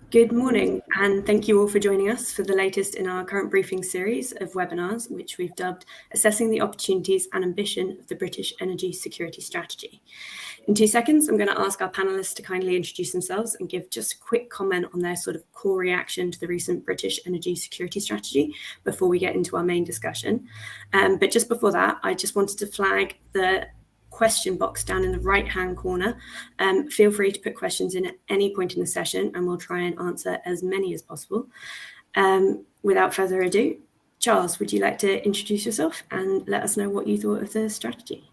Good morning, and thank you all for joining us for the latest in our Current Briefings series of webinars, which we've dubbed Assessing the Opportunities and Ambition of the British Energy Security Strategy. In 2 seconds, I'm going to ask our panellists to kindly introduce themselves and give just a quick comment on their sort of core reaction to the recent British Energy Security Strategy before we get into our main discussion. But just before that, I just wanted to flag the question box down in the right hand corner. Feel free to put questions in at any point in the session and we'll try and answer as many as possible. Without further ado, Charles, would you like to introduce yourself and let us know what you thought of the strategy?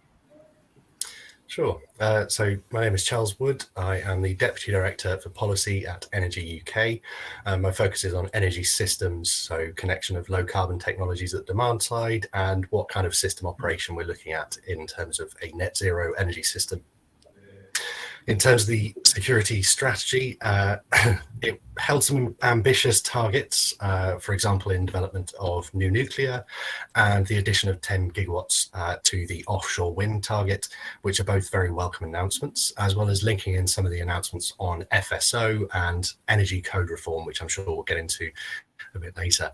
Sure. So my name is Charles Wood. I am the Deputy Director for Policy at Energy UK. My focus is on energy systems, so connection of low carbon technologies at demand side and what kind of system operation we're looking at in terms of a net zero energy system. In terms of the security strategy, it held some ambitious targets, for example, in development of new nuclear and the addition of 10 gigawatts to the offshore wind target, which are both very welcome announcements, as well as linking in some of the announcements on FSO and energy code reform, which I'm sure we'll get into a bit later.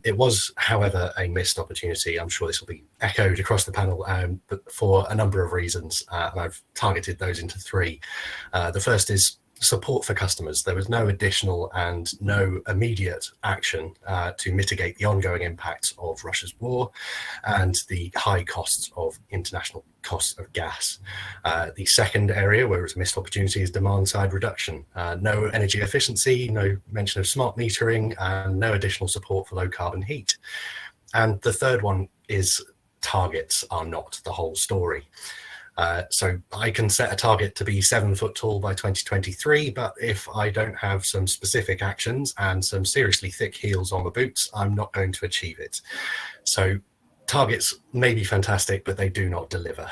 It was, however, a missed opportunity. I'm sure this will be echoed across the panel, but for a number of reasons, and I've targeted those into 3. The first is support for customers. There was no additional and no immediate action to mitigate the ongoing impacts of Russia's war and the high costs of international costs of gas. The second area where it's a missed opportunity is demand side reduction. No energy efficiency, no mention of smart metering, and no additional support for low carbon heat. And the third one is targets are not the whole story. So I can set a target to be 7 foot tall by 2023, but if I don't have some specific actions and some seriously thick heels on the boots, I'm not going to achieve it. So targets may be fantastic, but they do not deliver.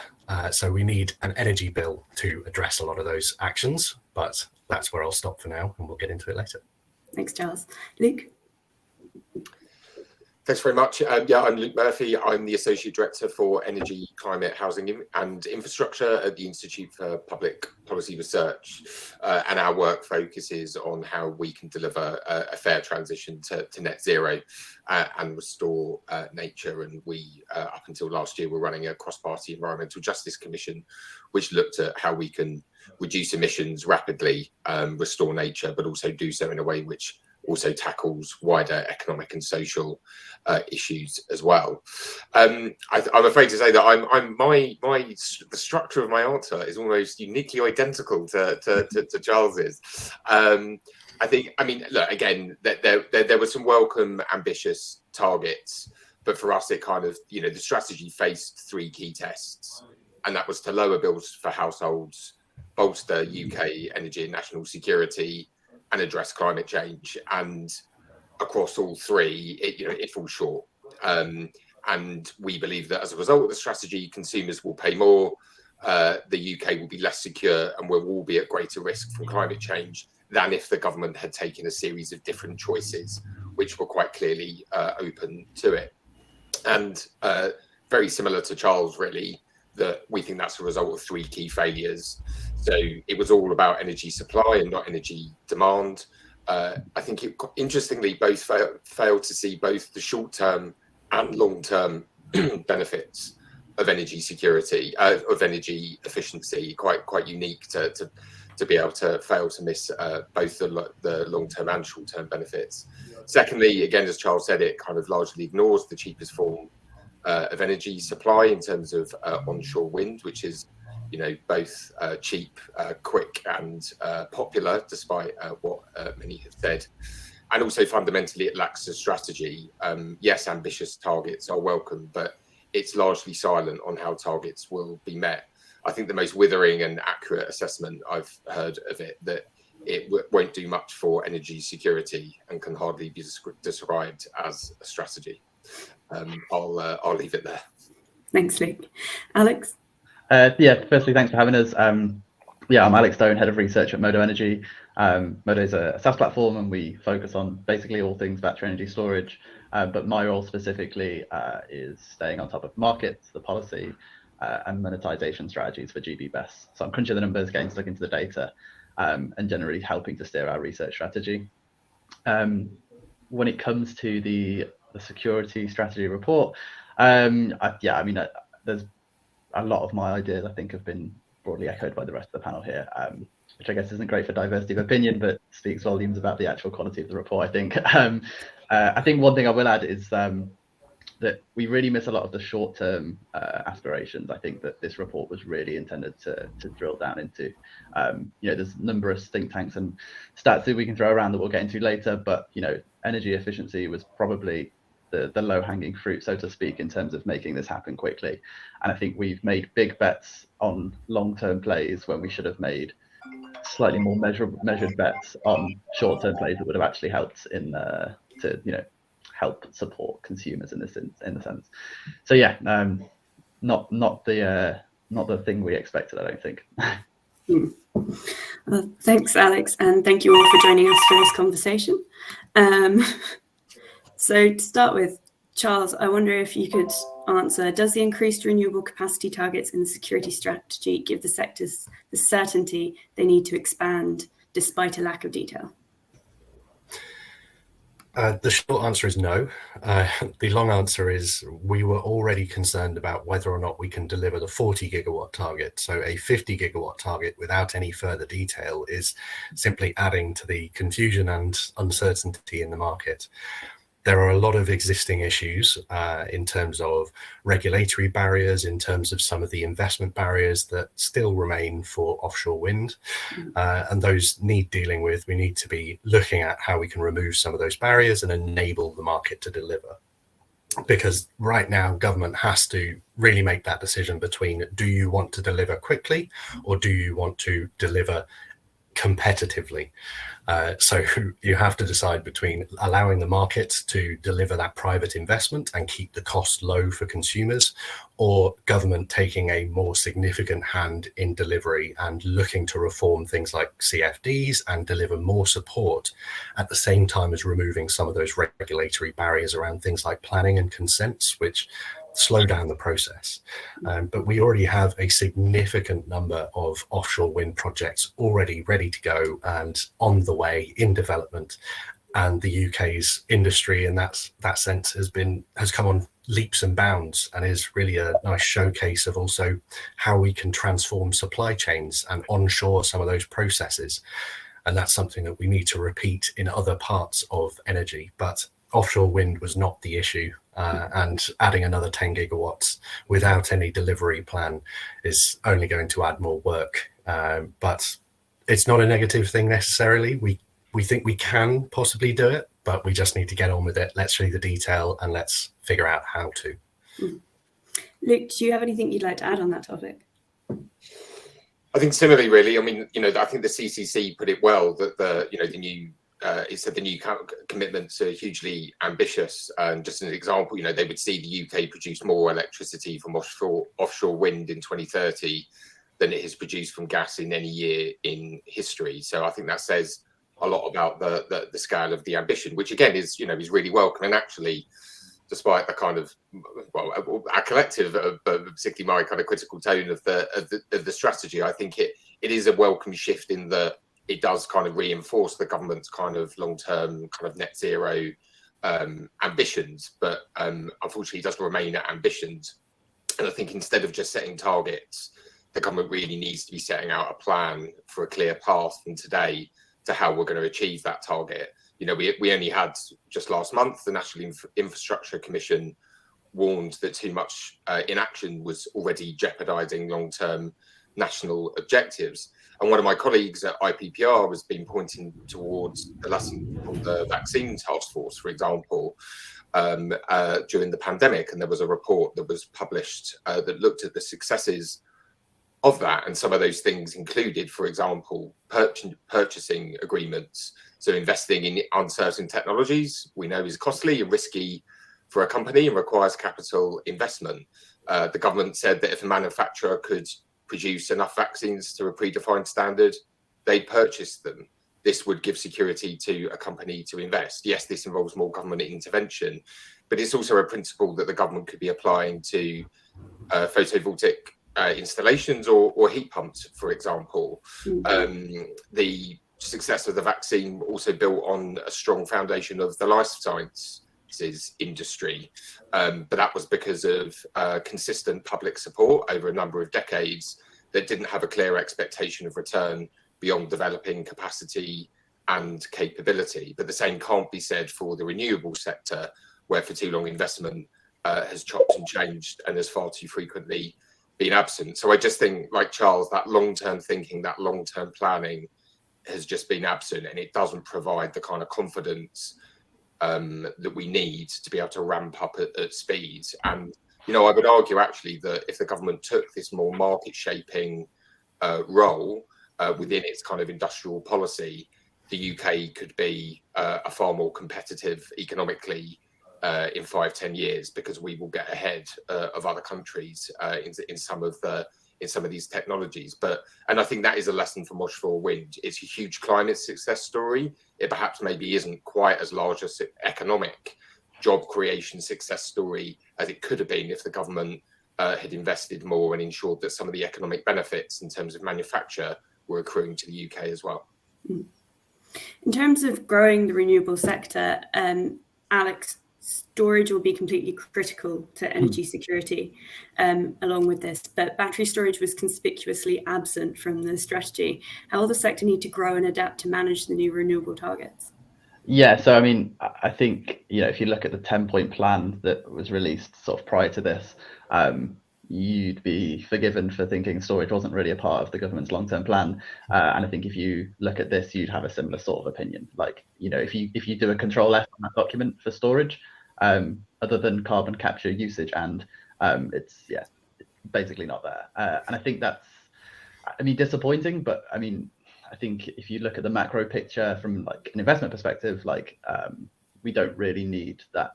So we need an energy bill to address a lot of those actions, but that's where I'll stop for now and we'll get into it later. Thanks, Charles. Luke? Thanks very much. Yeah, I'm Luke Murphy. I'm the Associate Director for Energy, Climate, Housing and Infrastructure at the Institute for Public Policy Research. And our work focuses on how we can deliver a fair transition to net zero and restore nature. And we, up until last year, were running a cross-party environmental justice commission, which looked at how we can reduce emissions rapidly, restore nature, but also do so in a way which also tackles wider economic and social issues as well. I'm afraid to say that the structure of my answer is almost uniquely identical to Charles's. Look, again, there were some welcome, ambitious targets, but for us, it kind of, the strategy faced 3 key tests, and that was to lower bills for households, bolster UK energy and national security, and address climate change. And across all 3, it falls short. And we believe that as a result of the strategy, consumers will pay more, the UK will be less secure, and will all be at greater risk from climate change than if the government had taken a series of different choices, which were quite clearly open to it. And very similar to Charles, really, that we think that's a result of 3 key failures. So it was all about energy supply and not energy demand. I think interestingly, both failed to see both the short-term and long-term benefits of energy security, of energy efficiency. Quite unique to be able to fail to miss both the long-term and short-term benefits. Secondly, again, as Charles said, it kind of largely ignores the cheapest form of energy supply in terms of onshore wind, which is both cheap, quick and popular, despite what many have said. And also fundamentally, it lacks a strategy. Yes, ambitious targets are welcome, but it's largely silent on how targets will be met. I think the most withering and accurate assessment I've heard of it, that it won't do much for energy security and can hardly be described as a strategy. I'll leave it there. Thanks, Luke. Alex? Firstly, thanks for having us. I'm Alex Stone, Head of Research at Modo Energy. Modo is a SaaS platform, and we focus on basically all things battery energy storage. But my role specifically is staying on top of markets, the policy, and monetization strategies for GB BESS. So I'm crunching the numbers, getting stuck into the data. and generally helping to steer our research strategy. When it comes to the security strategy report, there's a lot of my ideas I think have been broadly echoed by the rest of the panel here, which I guess isn't great for diversity of opinion, but speaks volumes about the actual quality of the report, I think. I think one thing I will add is that we really miss a lot of the short-term aspirations. I think that this report was really intended to drill down into. There's numerous think tanks and stats that we can throw around that we'll get into later, but energy efficiency was probably the low-hanging fruit, so to speak, in terms of making this happen quickly. And I think we've made big bets on long-term plays when we should have made slightly more measured bets on short-term plays that would have actually helped help support consumers in the sense. So yeah, not the thing we expected, I don't think. Well, thanks, Alex, and thank you all for joining us for this conversation. So to start with, Charles, I wonder if you could answer, does the increased renewable capacity targets in the security strategy give the sectors the certainty they need to expand despite a lack of detail? The short answer is no. The long answer is we were already concerned about whether or not we can deliver the 40 gigawatt target. So a 50 gigawatt target without any further detail is simply adding to the confusion and uncertainty in the market. There are a lot of existing issues in terms of regulatory barriers, in terms of some of the investment barriers that still remain for offshore wind, and those need dealing with. We need to be looking at how we can remove some of those barriers and enable the market to deliver. Because right now, government has to really make that decision between, do you want to deliver quickly or do you want to deliver competitively? So you have to decide between allowing the market to deliver that private investment and keep the cost low for consumers, or government taking a more significant hand in delivery and looking to reform things like CFDs and deliver more support at the same time as removing some of those regulatory barriers around things like planning and consents, which slow down the process. But we already have a significant number of offshore wind projects already ready to go and on the way in development. And the UK's industry in that sense has come on leaps and bounds and is really a nice showcase of also how we can transform supply chains and onshore some of those processes. And that's something that we need to repeat in other parts of energy. But offshore wind was not the issue. And adding another 10 gigawatts without any delivery plan is only going to add more work. But it's not a negative thing necessarily. We think we can possibly do it, but we just need to get on with it. Let's read the detail and let's figure out how to. Luke, do you have anything you'd like to add on that topic? I think similarly, really. I mean, I think the CCC put it well that the new commitments are hugely ambitious. And just as an example, they would see the UK produce more electricity from offshore wind in 2030 than it has produced from gas in any year in history. So I think that says a lot about the scale of the ambition, which again is really welcome. And actually, despite the kind of our collective, but particularly my kind of critical tone of the strategy, I think it is a welcome shift in that it does kind of reinforce the government's kind of long-term kind of net zero ambitions, but unfortunately it doesn't remain at ambitions. And I think instead of just setting targets, the government really needs to be setting out a plan for a clear path from today to how we're going to achieve that target. We only had just last month, the National Infrastructure Commission warned that too much inaction was already jeopardising long-term national objectives. And one of my colleagues at IPPR has been pointing towards the lesson from the vaccine task force, for example, during the pandemic. And there was a report that was published that looked at the successes of that. And some of those things included, for example, purchasing agreements. So investing in uncertain technologies we know is costly and risky for a company and requires capital investment. The government said that if a manufacturer could produce enough vaccines to a predefined standard, they'd purchase them. This would give security to a company to invest. Yes, this involves more government intervention, but it's also a principle that the government could be applying to photovoltaic installations or heat pumps, for example. The success of the vaccine also built on a strong foundation of the life sciences industry, but that was because of consistent public support over a number of decades that didn't have a clear expectation of return beyond developing capacity and capability. But the same can't be said for the renewable sector, where for too long investment has chopped and changed and has far too frequently been absent. So I just think, like Charles, that long-term thinking, that long-term planning has just been absent, and it doesn't provide the kind of confidence that we need to be able to ramp up at speed. And, you know, I would argue actually that if the government took this more market-shaping role within its kind of industrial policy, the UK could be a far more competitive economically in 5-10 years, because we will get ahead of other countries in some of these technologies. And I think that is a lesson from offshore wind. It's a huge climate success story. It perhaps maybe isn't quite as large as economic job creation success story as it could have been if the government had invested more and ensured that some of the economic benefits in terms of manufacture were accruing to the UK as well. In terms of growing the renewable sector, Alex, storage will be completely critical to energy security along with this, but battery storage was conspicuously absent from the strategy. How will the sector need to grow and adapt to manage the new renewable targets? Yeah, so I mean, I think, you know, if you look at the 10-point plan that was released sort of prior to this, you'd be forgiven for thinking storage wasn't really a part of the government's long-term plan. And I think if you look at this, you'd have a similar sort of opinion. Like, you know, if you do a control F on that document for storage, other than carbon capture usage, and it's basically not there. And I think that's, I mean, disappointing, but I mean, I think if you look at the macro picture from like an investment perspective, like we don't really need that.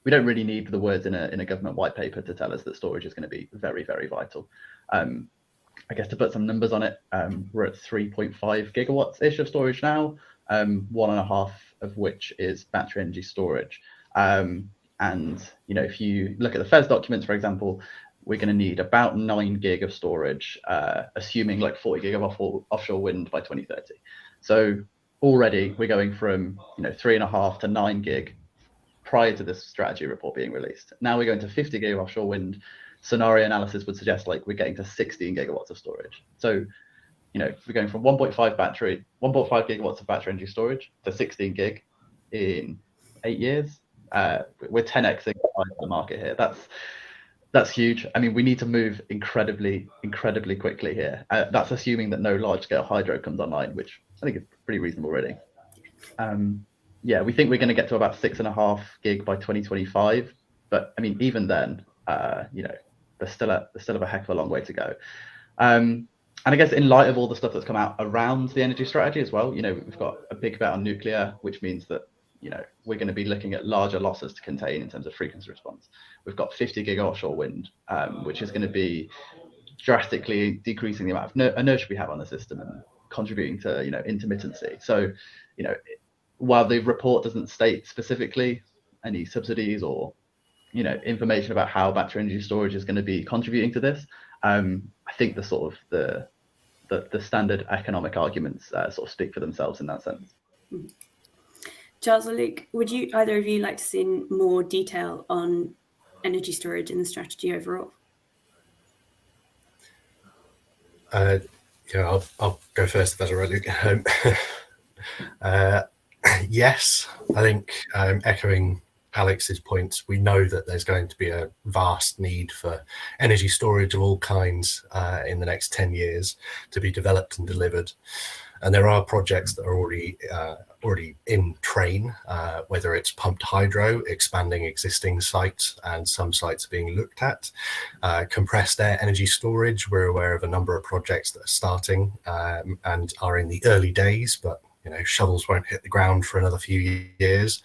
We don't really need the words in a government white paper to tell us that storage is going to be very, very vital. I guess to put some numbers on it, we're at 3.5 gigawatts ish of storage now, 1.5 of which is battery energy storage. And you know, if you look at the FES documents, for example, we're going to need about 9 gig of storage, assuming like 40 gig of offshore wind by 2030. So already we're going from 3.5 to 9 gig prior to this strategy report being released. Now we're going to 50 gig of offshore wind. Scenario analysis would suggest like we're getting to 16 gigawatts of storage. So we're going from 1.5 gigawatts of battery energy storage to 16 gig in 8 years. We're 10xing the market here. That's huge. I mean, we need to move incredibly quickly here. That's assuming that no large-scale hydro comes online, which I think is pretty reasonable, really. We think we're going to get to about 6.5 gig by 2025. But I mean, even then, there's still a heck of a long way to go. And I guess in light of all the stuff that's come out around the energy strategy as well, we've got a big bet on nuclear, which means that we're going to be looking at larger losses to contain in terms of frequency response. We've got 50 gig offshore wind, which is going to be drastically decreasing the amount of inertia we have on the system and contributing to intermittency. So while the report doesn't state specifically any subsidies or information about how battery energy storage is going to be contributing to this, I think the sort of the standard economic arguments sort of speak for themselves in that sense. Charles or Luke, would either of you like to see more detail on energy storage in the strategy overall? I'll go first if that's all right, Luke. Yes, I think echoing Alex's points, we know that there's going to be a vast need for energy storage of all kinds in the next 10 years to be developed and delivered. And there are projects that are already in train, whether it's pumped hydro, expanding existing sites, and some sites are being looked at. Compressed air energy storage, we're aware of a number of projects that are starting and are in the early days, but shovels won't hit the ground for another few years.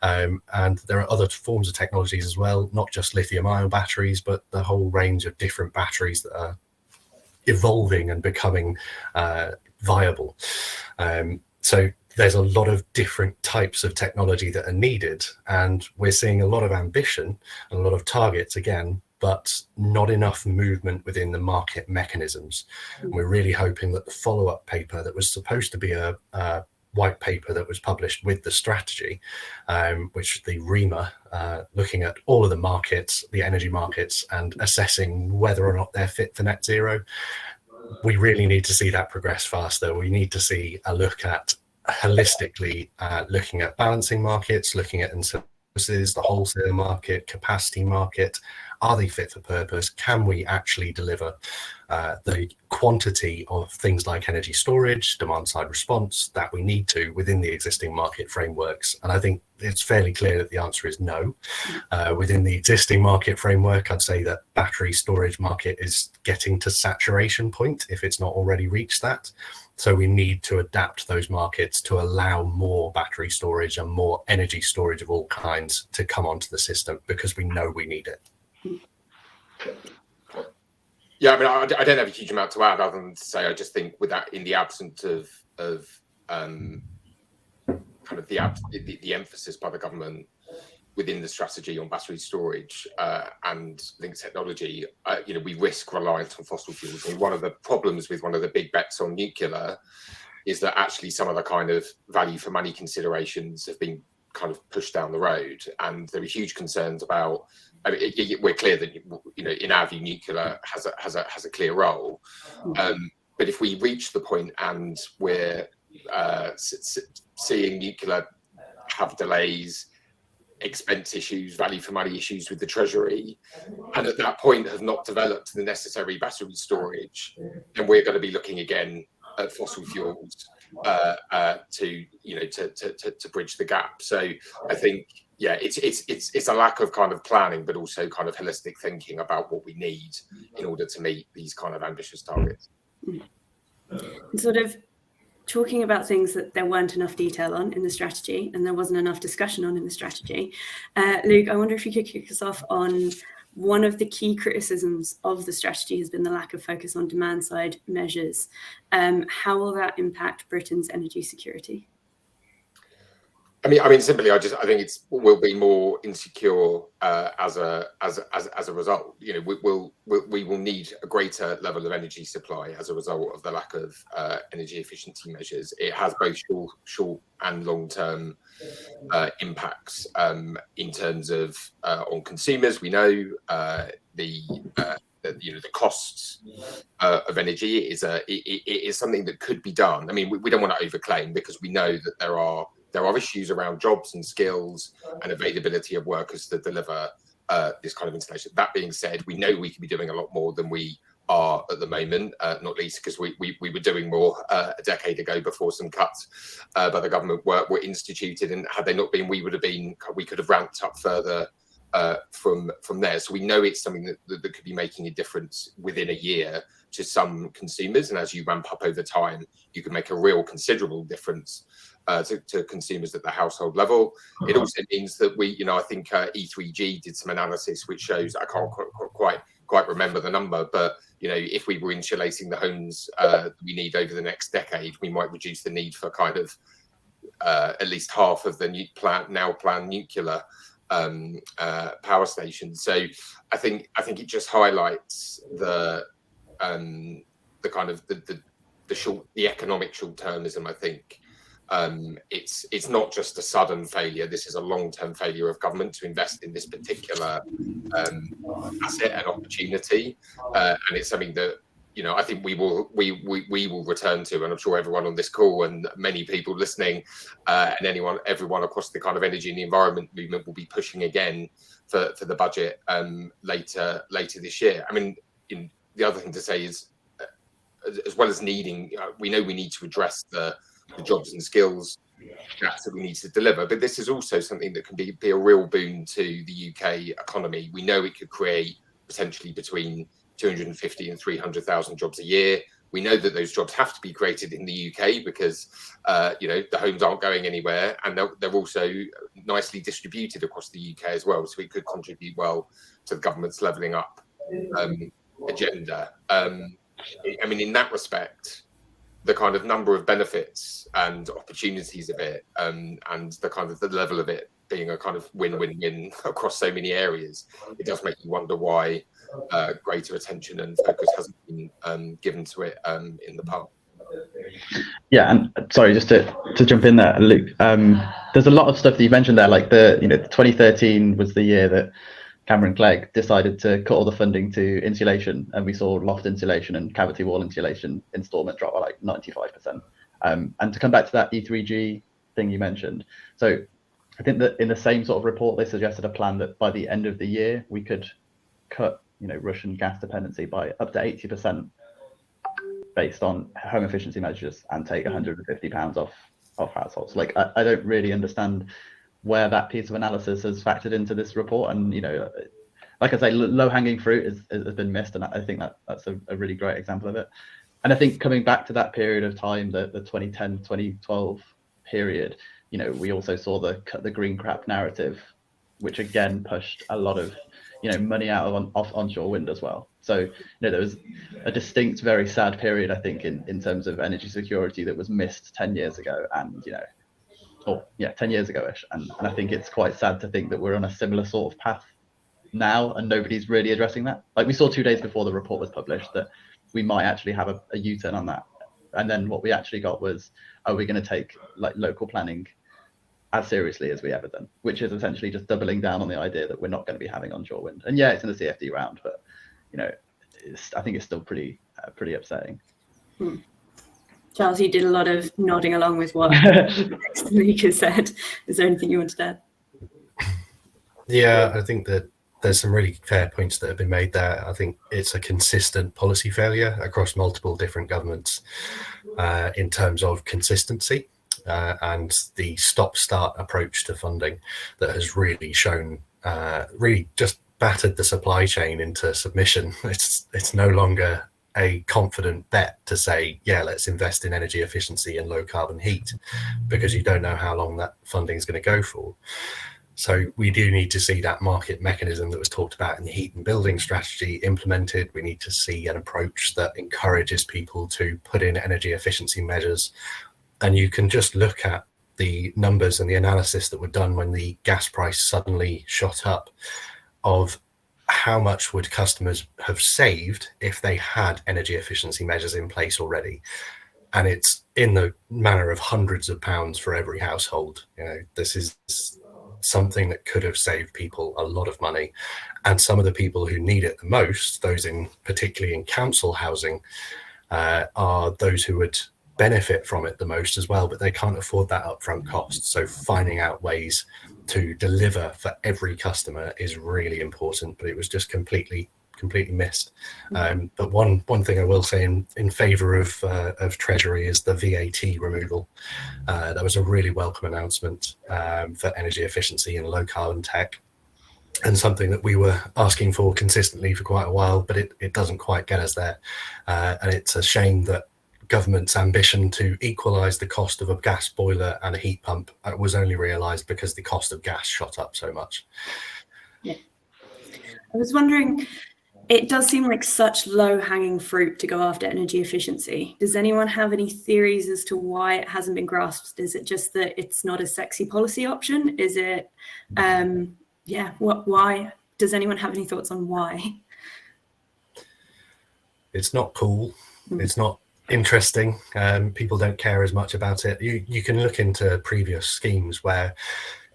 And there are other forms of technologies as well, not just lithium-ion batteries, but the whole range of different batteries that are evolving and becoming viable. So there's a lot of different types of technology that are needed, and we're seeing a lot of ambition and a lot of targets again, but not enough movement within the market mechanisms. And we're really hoping that the follow-up paper that was supposed to be a white paper that was published with the strategy, which the REMA, looking at all of the markets, the energy markets, and assessing whether or not they're fit for net zero. We really need to see that progress faster. We need to see a look at holistically looking at balancing markets, looking at services, the wholesale market, capacity market. Are they fit for purpose? Can we actually deliver the quantity of things like energy storage, demand side response that we need to within the existing market frameworks? And I think it's fairly clear that the answer is no. Within the existing market framework, I'd say that battery storage market is getting to saturation point if it's not already reached that. So we need to adapt those markets to allow more battery storage and more energy storage of all kinds to come onto the system, because we know we need it. Yeah, I mean, I don't have a huge amount to add other than to say I just think with that, in the absence of kind of the emphasis by the government within the strategy on battery storage and linked technology, we risk reliance on fossil fuels. And one of the problems with one of the big bets on nuclear is that actually some of the kind of value for money considerations have been kind of pushed down the road, and there are huge concerns about. I mean, we're clear that in our view, nuclear has a clear role, but if we reach the point and we're seeing nuclear have delays, expense issues, value for money issues with the Treasury, and at that point have not developed the necessary battery storage, then we're going to be looking again at fossil fuels to bridge the gap. So I think, yeah, it's a lack of kind of planning, but also kind of holistic thinking about what we need in order to meet these kind of ambitious targets. Sort of talking about things that there weren't enough detail on in the strategy and there wasn't enough discussion on in the strategy. Luke, I wonder if you could kick us off on one of the key criticisms of the strategy has been the lack of focus on demand side measures. How will that impact Britain's energy security? I mean, simply, I think we'll be more insecure as a result. We will need a greater level of energy supply as a result of the lack of energy efficiency measures. It has both short and long term impacts in terms of on consumers. We know the costs of energy is something that could be done. I mean, we don't want to overclaim, because we know that there are issues around jobs and skills and availability of workers to deliver this kind of installation. That being said, we know we can be doing a lot more than we are at the moment, not least because we were doing more a decade ago before some cuts by the government were instituted, and had they not been, we could have ramped up further from there. So we know it's something that could be making a difference within a year to some consumers, and as you ramp up over time, you can make a real considerable difference to consumers at the household level. It also means that I think E3G did some analysis which shows, I can't quite remember the number, but if we were insulating the homes we need over the next decade, we might reduce the need for kind of at least half of the now planned nuclear power stations. So I think it just highlights the kind of the economic short-termism. I think it's not just a sudden failure. This is a long-term failure of government to invest in this particular asset and opportunity, and it's something that I think we will return to, and I'm sure everyone on this call and many people listening, and everyone across the kind of energy and the environment movement will be pushing again for the budget later this year. I mean, the other thing to say is, as well as needing, we know we need to address the jobs and skills gaps that we need to deliver, but this is also something that can be a real boon to the UK economy. We know it could create potentially between 250 and 300,000 jobs a year. We know that those jobs have to be created in the UK because the homes aren't going anywhere, and they're also nicely distributed across the UK as well, so it could contribute well to the government's levelling up agenda. I mean, in that respect, the kind of number of benefits and opportunities of it, and the kind of the level of it being a kind of win-win-win across so many areas, it does make you wonder why greater attention and focus hasn't been given to it in the past. Yeah, and sorry, just to jump in there, Luke. There's a lot of stuff that you mentioned there, like 2013 was the year that Cameron Clegg decided to cut all the funding to insulation, and we saw loft insulation and cavity wall insulation installment drop by like 95%. And to come back to that E3G thing you mentioned, so I think that in the same sort of report, they suggested a plan that by the end of the year we could cut, Russian gas dependency by up to 80% based on home efficiency measures and take £150 off households. Like, I don't really understand where that piece of analysis has factored into this report. And, like I say, low-hanging fruit has been missed, and I think that's a really great example of it. And I think coming back to that period of time, the 2010, 2012 period, we also saw the cut the green crap narrative, which again pushed a lot of money out of onshore wind as well. So there was a distinct, very sad period, I think, in terms of energy security that was missed 10 years ago, and 10 years ago-ish. And I think it's quite sad to think that we're on a similar sort of path now, and nobody's really addressing that. Like, we saw 2 days before the report was published that we might actually have a U-turn on that, and then what we actually got was, are we going to take like local planning as seriously as we ever done, which is essentially just doubling down on the idea that we're not going to be having onshore wind. And yeah, it's in the CFD round, but I think it's still pretty upsetting. Charles, you did a lot of nodding along with what Luke said. Is there anything you wanted to add? Yeah, I think that there's some really fair points that have been made there. I think it's a consistent policy failure across multiple different governments in terms of consistency. And the stop-start approach to funding that has really shown, really just battered the supply chain into submission. It's no longer a confident bet to say, yeah, let's invest in energy efficiency and low carbon heat, because you don't know how long that funding is going to go for. So we do need to see that market mechanism that was talked about in the heat and building strategy implemented. We need to see an approach that encourages people to put in energy efficiency measures. And you can just look at the numbers and the analysis that were done when the gas price suddenly shot up, of how much would customers have saved if they had energy efficiency measures in place already. And it's in the manner of hundreds of pounds for every household. This is something that could have saved people a lot of money. And some of the people who need it the most, those particularly in council housing, are those who would benefit from it the most as well, but they can't afford that upfront cost. So finding out ways to deliver for every customer is really important, but it was just completely missed. But one thing I will say in favour of Treasury is the VAT removal. That was a really welcome announcement for energy efficiency and low carbon tech, and something that we were asking for consistently for quite a while, but it doesn't quite get us there. And it's a shame that government's ambition to equalise the cost of a gas boiler and a heat pump was only realised because the cost of gas shot up so much. Yeah, I was wondering, it does seem like such low-hanging fruit to go after energy efficiency. Does anyone have any theories as to why it hasn't been grasped? Is it just that it's not a sexy policy option? Is it, why? Does anyone have any thoughts on why? It's not cool. It's not interesting. People don't care as much about it. You can look into previous schemes where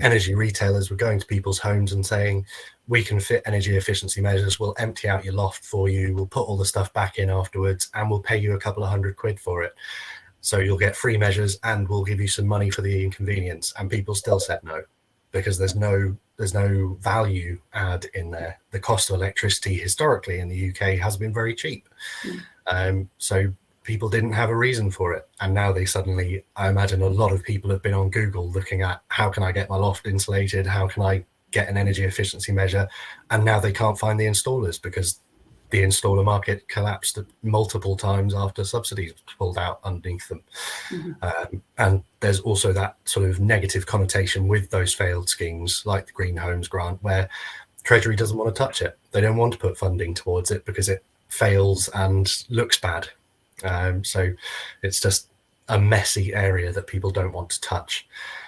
energy retailers were going to people's homes and saying, we can fit energy efficiency measures, we'll empty out your loft for you, we'll put all the stuff back in afterwards, and we'll pay you a couple of £100 for it. So you'll get free measures and we'll give you some money for the inconvenience. And people still said no, because there's no value add in there. The cost of electricity historically in the UK has been very cheap. So people didn't have a reason for it. And now they suddenly, I imagine a lot of people have been on Google looking at, how can I get my loft insulated? How can I get an energy efficiency measure? And now they can't find the installers because the installer market collapsed multiple times after subsidies pulled out underneath them. And there's also that sort of negative connotation with those failed schemes like the Green Homes Grant, where Treasury doesn't want to touch it. They don't want to put funding towards it because it fails and looks bad. So it's just a messy area that people don't want to touch.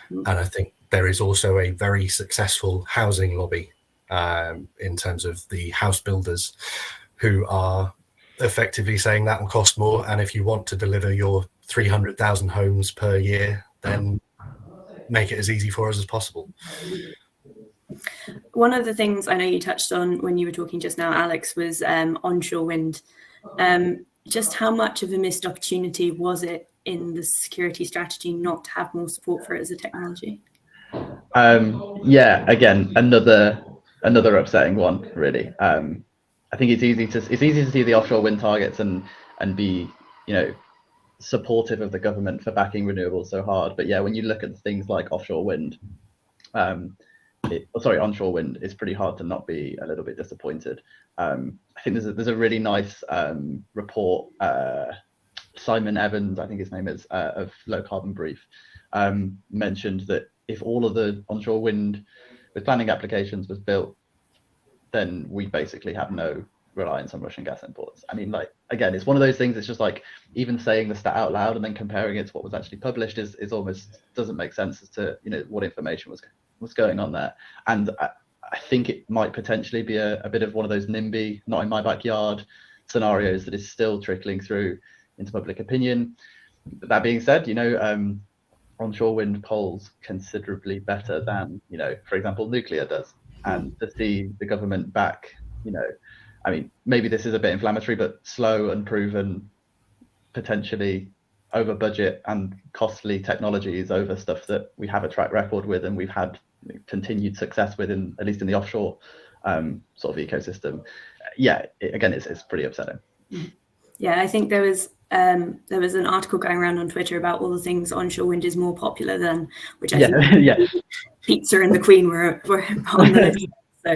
And I think there is also a very successful housing lobby in terms of the house builders who are effectively saying that will cost more. And if you want to deliver your 300,000 homes per year, then make it as easy for us as possible. One of the things I know you touched on when you were talking just now, Alex, was onshore wind. Just how much of a missed opportunity was it in the security strategy not to have more support for it as a technology? Yeah, again, another upsetting one, really. I think it's easy to see the offshore wind targets and be, you know, supportive of the government for backing renewables so hard. But yeah, when you look at things like offshore wind, onshore wind, it's pretty hard to not be a little bit disappointed. I think there's a really nice report, Simon Evans, I think his name is, of Low Carbon Brief, mentioned that if all of the onshore wind with planning applications was built, then we basically have no reliance on Russian gas imports. I mean, like, again, it's one of those things. It's just like, even saying the stat out loud and then comparing it to what was actually published is almost doesn't make sense as to, you know, what information was going on there. And I think it might potentially be a bit of one of those NIMBY, not in my backyard scenarios that is still trickling through into public opinion. But that being said, you know, onshore wind polls considerably better than, you know, for example, nuclear does. And to see the government back, you know, I mean, maybe this is a bit inflammatory, but slow and proven, potentially over budget and costly technologies over stuff that we have a track record with and we've had continued success with, at least in the offshore sort of ecosystem. Yeah, again, it's pretty upsetting. Yeah, I think there was an article going around on Twitter about all the things onshore wind is more popular than, which I think pizza and the Queen were on the list. So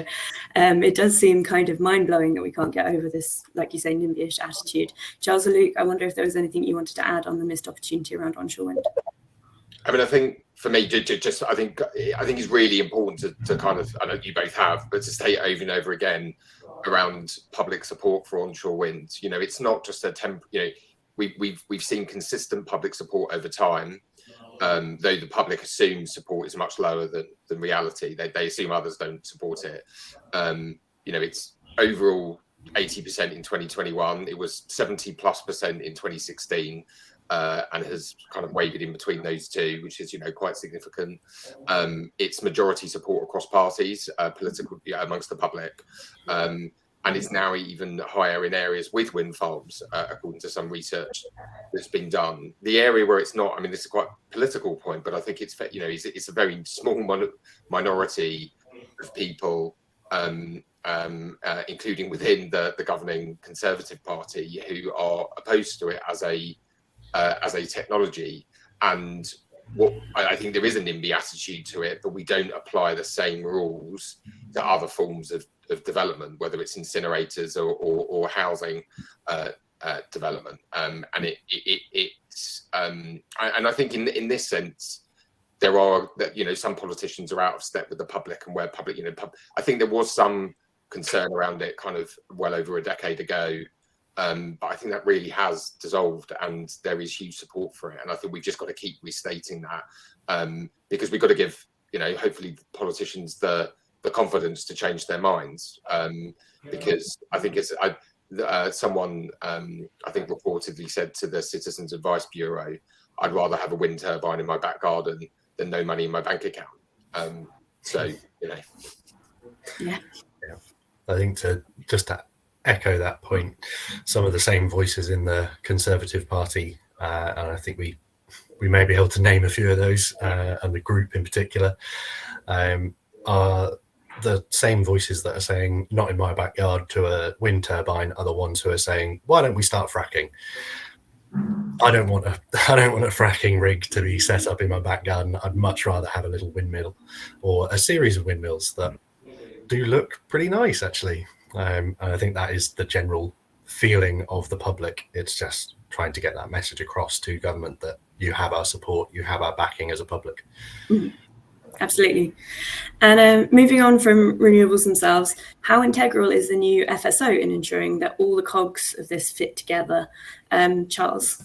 it does seem kind of mind-blowing that we can't get over this, like you say, NIMBY-ish attitude. Charles or Luke, I wonder if there was anything you wanted to add on the missed opportunity around onshore wind. I mean, I think for me, I think it's really important to kind of, I know you both have, but to state over and over again around public support for onshore wind. You know, it's not just you know, we've seen consistent public support over time, though the public assumes support is much lower than reality. They assume others don't support it. You know, it's overall 80% in 2021. It was 70+% in 2016. And has kind of wavered in between those two, which is, you know, quite significant. It's majority support across parties, political, amongst the public, and it's now even higher in areas with wind farms, according to some research that's been done. The area where it's not, I mean, this is quite a political point, but I think it's, you know, it's a very small minority of people, including within the governing Conservative Party, who are opposed to it as a technology. And what I think there is a NIMBY attitude to it, but we don't apply the same rules to other forms of development, whether it's incinerators or housing development. And I think in this sense, there are, you know, some politicians are out of step with the public, and where public, you know, I think there was some concern around it kind of well over a decade ago. But I think that really has dissolved, and there is huge support for it. And I think we've just got to keep restating that, because we've got to give, you know, hopefully politicians the confidence to change their minds. Because I think it's someone I think reportedly said to the Citizens Advice Bureau, "I'd rather have a wind turbine in my back garden than no money in my bank account." So, you know, yeah. I think to echo that point, some of the same voices in the Conservative Party, and I think we may be able to name a few of those, and the group in particular, are the same voices that are saying "not in my backyard" to a wind turbine are the ones who are saying, "Why don't we start fracking?" I don't want a fracking rig to be set up in my back garden. I'd much rather have a little windmill, or a series of windmills that do look pretty nice, actually. And I think that is the general feeling of the public. It's just trying to get that message across to government that you have our support, you have our backing as a public. Absolutely. And moving on from renewables themselves, how integral is the new FSO in ensuring that all the cogs of this fit together? Charles?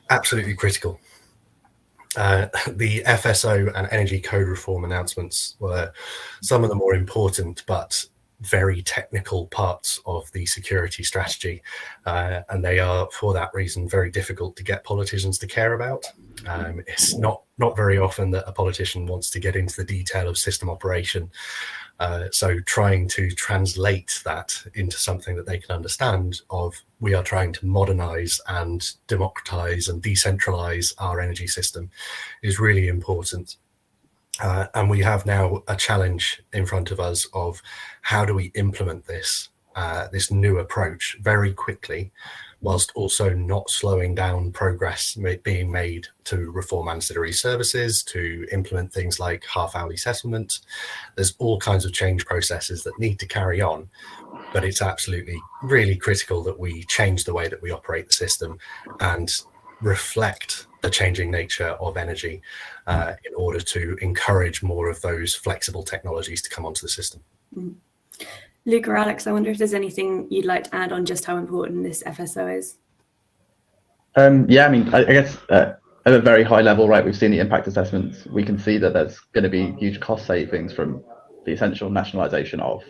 Absolutely critical. The FSO and energy code reform announcements were some of the more important but very technical parts of the security strategy, and they are, for that reason, very difficult to get politicians to care about. It's not very often that a politician wants to get into the detail of system operation. So trying to translate that into something that they can understand of, we are trying to modernize and democratize and decentralize our energy system, is really important. And we have now a challenge in front of us of how do we implement this new approach very quickly, whilst also not slowing down progress being made to reform ancillary services, to implement things like half-hourly settlement. There's all kinds of change processes that need to carry on, but it's absolutely really critical that we change the way that we operate the system and reflect the changing nature of energy in order to encourage more of those flexible technologies to come onto the system. Luke or Alex, I wonder if there's anything you'd like to add on just how important this FSO is? Yeah, I mean, I guess at a very high level, right, we've seen the impact assessments. We can see that there's going to be huge cost savings from the essential nationalisation of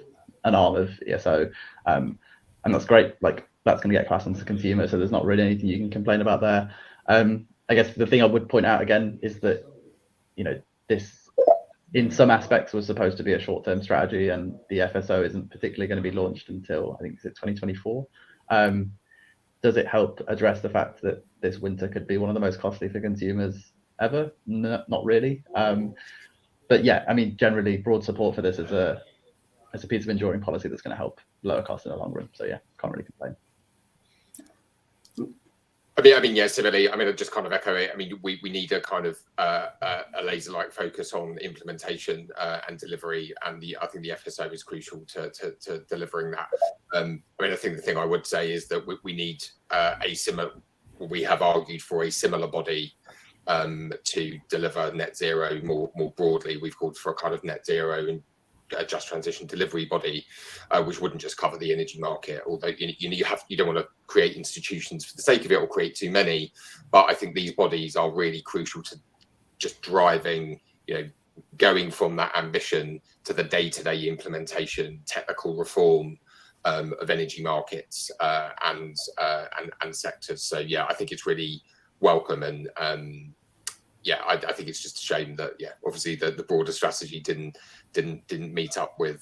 an arm of ESO. And that's great. Like, that's going to get passed on to consumers, so there's not really anything you can complain about there. I guess the thing I would point out again is that, you know, this in some aspects was supposed to be a short-term strategy, and the FSO isn't particularly going to be launched until, I think, is it 2024? Does it help address the fact that this winter could be one of the most costly for consumers ever? No, not really. But yeah, I mean, generally broad support for this as a piece of enduring policy that's going to help lower costs in the long run. So yeah, can't really complain. I mean, yeah, similarly, I mean, I just kind of echo it. I mean, we need a kind of a laser-like focus on implementation and delivery, and I think the FSO is crucial to delivering that. I mean, I think the thing I would say is that we need a similar. We have argued for a similar body to deliver net zero more broadly. We've called for a kind of net zero and just transition delivery body, which wouldn't just cover the energy market. Although you don't want to create institutions for the sake of it or create too many, but I think these bodies are really crucial to just driving, going from that ambition to the day-to-day implementation, technical reform of energy markets and sectors. So yeah, I think it's really welcome, and yeah, I think it's just a shame that obviously the broader strategy didn't meet up with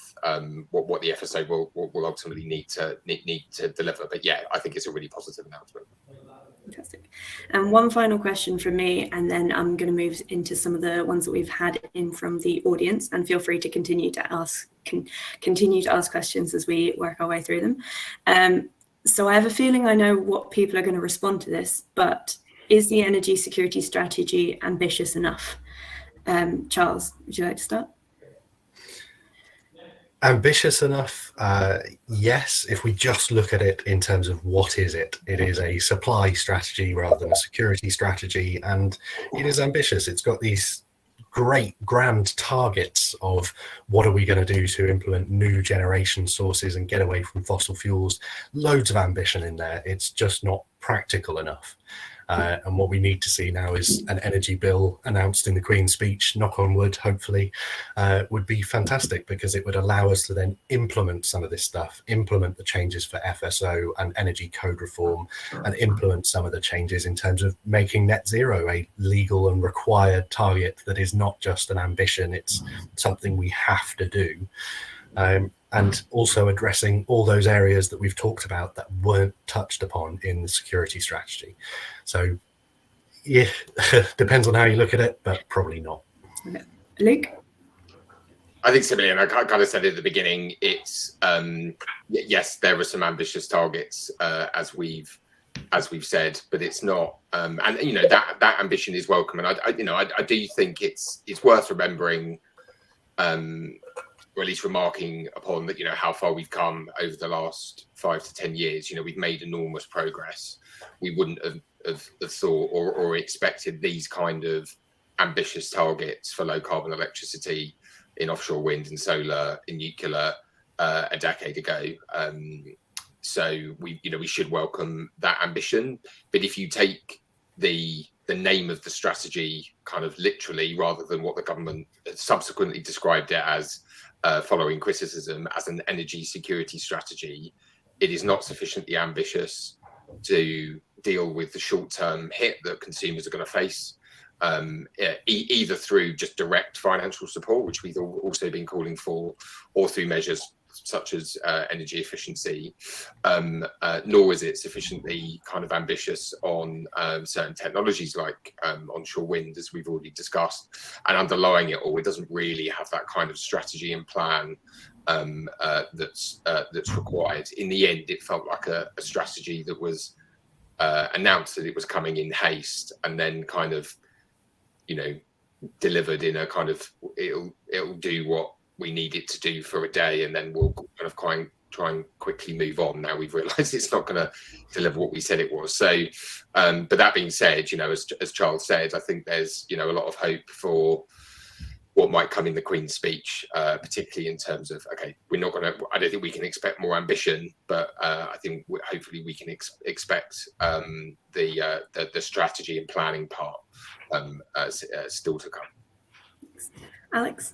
what the FSO will ultimately need to deliver. But yeah, I think it's a really positive announcement. Fantastic. And one final question from me, and then I'm going to move into some of the ones that we've had in from the audience. And feel free to continue to ask questions as we work our way through them. So I have a feeling I know what people are going to respond to this, but is the energy security strategy ambitious enough? Charles, would you like to start? Ambitious enough, yes. If we just look at it in terms of what is it, it is a supply strategy rather than a security strategy, and it is ambitious. It's got these great grand targets of what are we going to do to implement new generation sources and get away from fossil fuels. Loads of ambition in there. It's just not practical enough. And what we need to see now is an energy bill announced in the Queen's speech, knock on wood, hopefully, would be fantastic, because it would allow us to then implement some of this stuff, implement the changes for FSO and energy code reform, and implement some of the changes in terms of making net zero a legal and required target that is not just an ambition, it's something we have to do. And also addressing all those areas that we've talked about that weren't touched upon in the security strategy. So, yeah, depends on how you look at it, but probably not. Okay. Luke? I think similarly, and I kind of said at the beginning, it's yes, there are some ambitious targets as we've said, but it's not, and that ambition is welcome, and I do think it's worth remembering. Or at least remarking upon that, how far we've come over the last 5 to 10 years. We've made enormous progress. We wouldn't have thought or expected these kind of ambitious targets for low carbon electricity in offshore wind and solar, in nuclear a decade ago. So we should welcome that ambition. But if you take the name of the strategy kind of literally, rather than what the government subsequently described it as, following criticism, as an energy security strategy. It is not sufficiently ambitious to deal with the short-term hit that consumers are going to face, either through just direct financial support, which we've also been calling for, or through measures such as energy efficiency, nor is it sufficiently kind of ambitious on certain technologies like onshore wind, as we've already discussed. And underlying it all, it doesn't really have that kind of strategy and plan that's required. In the end, it felt like a strategy that was announced that it was coming in haste, and then kind of, you know, delivered in a kind of, it'll do what we need it to do for a day, and then we'll kind of try and quickly move on. Now we've realised it's not going to deliver what we said it was. So, but that being said, you know, as Charles said, I think there's, you know, a lot of hope for what might come in the Queen's speech, particularly in terms of, okay, we're not going to, I don't think we can expect more ambition, but I think hopefully we can expect the strategy and planning part still to come. Alex?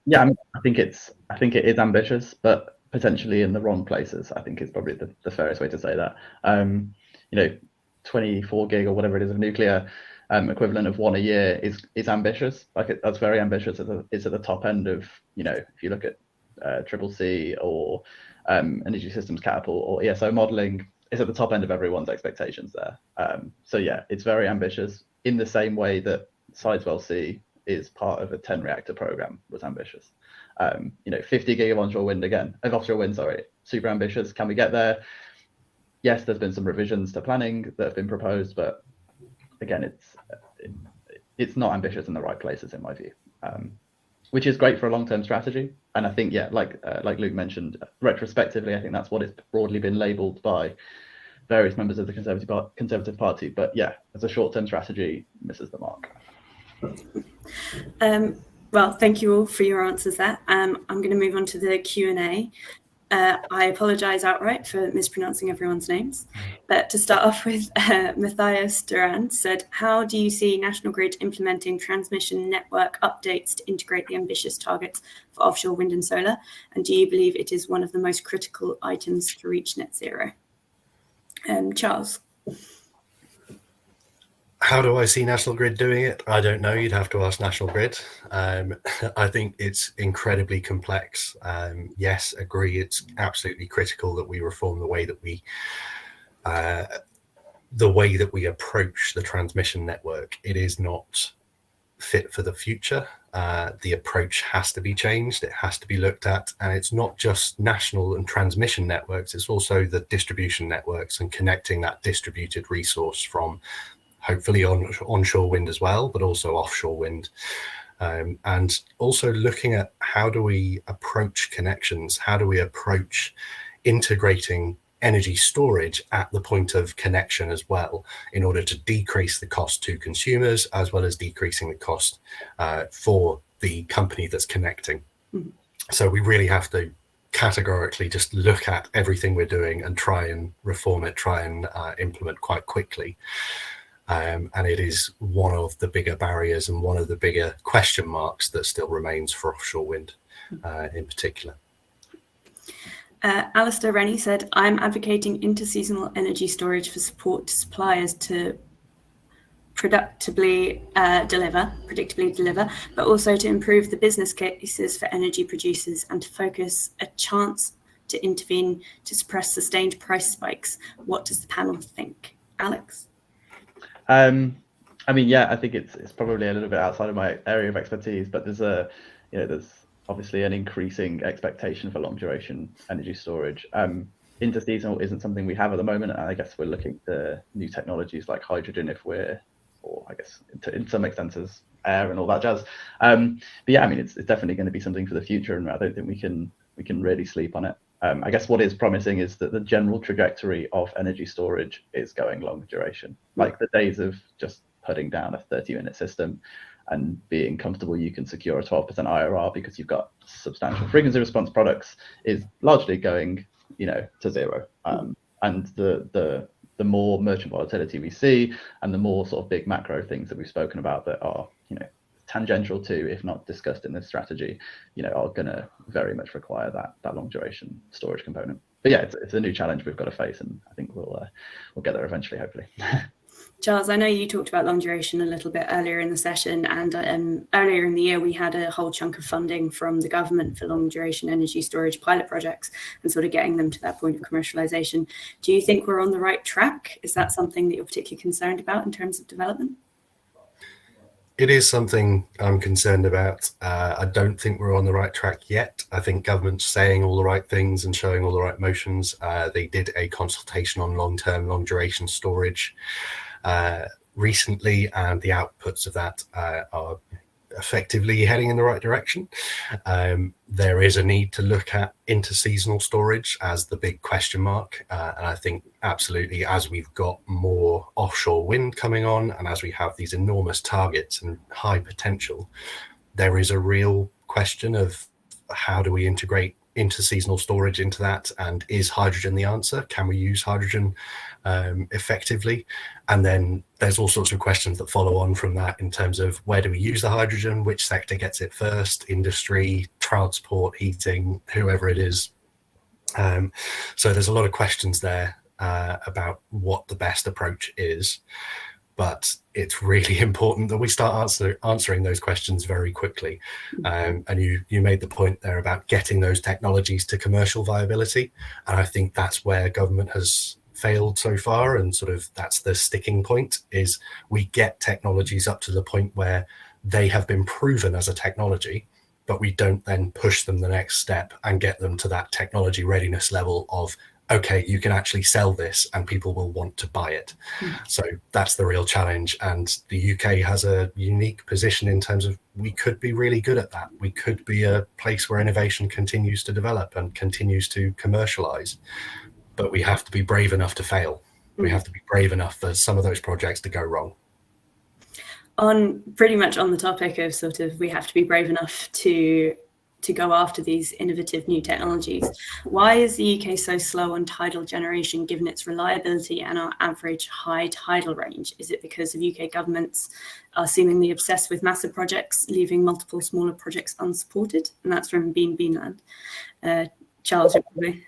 Yeah, I think it is ambitious, but potentially in the wrong places, I think is probably the fairest way to say that. You know, 24 gig or whatever it is of nuclear, equivalent of 1 a year is ambitious. Like that's very ambitious. It's at the top end of, you know, if you look at CCC or Energy Systems Capital or ESO modeling, it's at the top end of everyone's expectations there. So yeah, it's very ambitious in the same way that Sidewell C is part of a 10 reactor program was ambitious. You know, 50 gig of onshore wind offshore wind, sorry, super ambitious. Can we get there? Yes, there's been some revisions to planning that have been proposed, but again, it's not ambitious in the right places in my view, which is great for a long-term strategy. And I think, yeah, like Luke mentioned, retrospectively, I think that's what it's broadly been labelled by various members of the Conservative Party. But yeah, as a short-term strategy, misses the mark. Well, thank you all for your answers there. I'm going to move on to the Q&A. I apologise outright for mispronouncing everyone's names. But to start off with, Matthias Durand said, how do you see National Grid implementing transmission network updates to integrate the ambitious targets for offshore wind and solar? And do you believe it is one of the most critical items to reach net zero? Charles? How do I see National Grid doing it? I don't know. You'd have to ask National Grid. I think it's incredibly complex. Yes, agree. It's absolutely critical that we reform the way that we approach the transmission network. It is not fit for the future. The approach has to be changed. It has to be looked at, and it's not just national and transmission networks. It's also the distribution networks and connecting that distributed resource from hopefully onshore wind as well, but also offshore wind. And also looking at how do we approach connections? How do we approach integrating energy storage at the point of connection as well, in order to decrease the cost to consumers, as well as decreasing the cost for the company that's connecting. Mm-hmm. So we really have to categorically just look at everything we're doing and try and reform it, try and implement quite quickly. And it is one of the bigger barriers and one of the bigger question marks that still remains for offshore wind in particular. Alistair Rennie said, I'm advocating interseasonal energy storage for support to suppliers to predictably deliver, but also to improve the business cases for energy producers and to focus a chance to intervene to suppress sustained price spikes. What does the panel think? Alex? I mean, yeah, I think it's probably a little bit outside of my area of expertise, but there's obviously an increasing expectation for long duration energy storage. Interseasonal isn't something we have at the moment, and I guess we're looking to new technologies like hydrogen or I guess in some extent as air and all that jazz. But yeah, I mean, it's definitely going to be something for the future, and I don't think we can really sleep on it. I guess what is promising is that the general trajectory of energy storage is going long duration. Like the days of just putting down a 30-minute system and being comfortable you can secure a 12% IRR because you've got substantial frequency response products is largely going, to zero. And the the more merchant volatility we see, and the more sort of big macro things that we've spoken about that are, tangential to, if not discussed in this strategy, are going to very much require that long duration storage component. But yeah, it's a new challenge we've got to face, and I think we'll get there eventually, hopefully. Charles, I know you talked about long duration a little bit earlier in the session, and earlier in the year we had a whole chunk of funding from the government for long duration energy storage pilot projects and sort of getting them to that point of commercialization. Do you think we're on the right track? Is that something that you're particularly concerned about in terms of development? It is something I'm concerned about. I don't think we're on the right track yet. I think government's saying all the right things and showing all the right motions. They did a consultation on long-term, long-duration storage recently, and the outputs of that are effectively heading in the right direction. There is a need to look at interseasonal storage as the big question mark, and I think absolutely, as we've got more offshore wind coming on and as we have these enormous targets and high potential, there is a real question of how do we integrate interseasonal storage into that, and is hydrogen the answer? Can we use hydrogen effectively? And then there's all sorts of questions that follow on from that in terms of where do we use the hydrogen, which sector gets it first, industry, transport, heating, whoever it is. So there's a lot of questions there about what the best approach is, but it's really important that we start answering those questions very quickly. And you made the point there about getting those technologies to commercial viability, and I think that's where government has failed so far, and sort of that's the sticking point, is we get technologies up to the point where they have been proven as a technology, but we don't then push them the next step and get them to that technology readiness level of, okay, you can actually sell this and people will want to buy it. So that's the real challenge, and the UK has a unique position in terms of we could be really good at that. We could be a place where innovation continues to develop and continues to commercialize, but we have to be brave enough to fail. We have to be brave enough for some of those projects to go wrong. On pretty much on the topic of sort of we have to be brave enough to go after these innovative new technologies, why is the UK so slow on tidal generation given its reliability and our average high tidal range? Is it because of UK governments are seemingly obsessed with massive projects, leaving multiple smaller projects unsupported? And that's from Beanland. Charles, probably.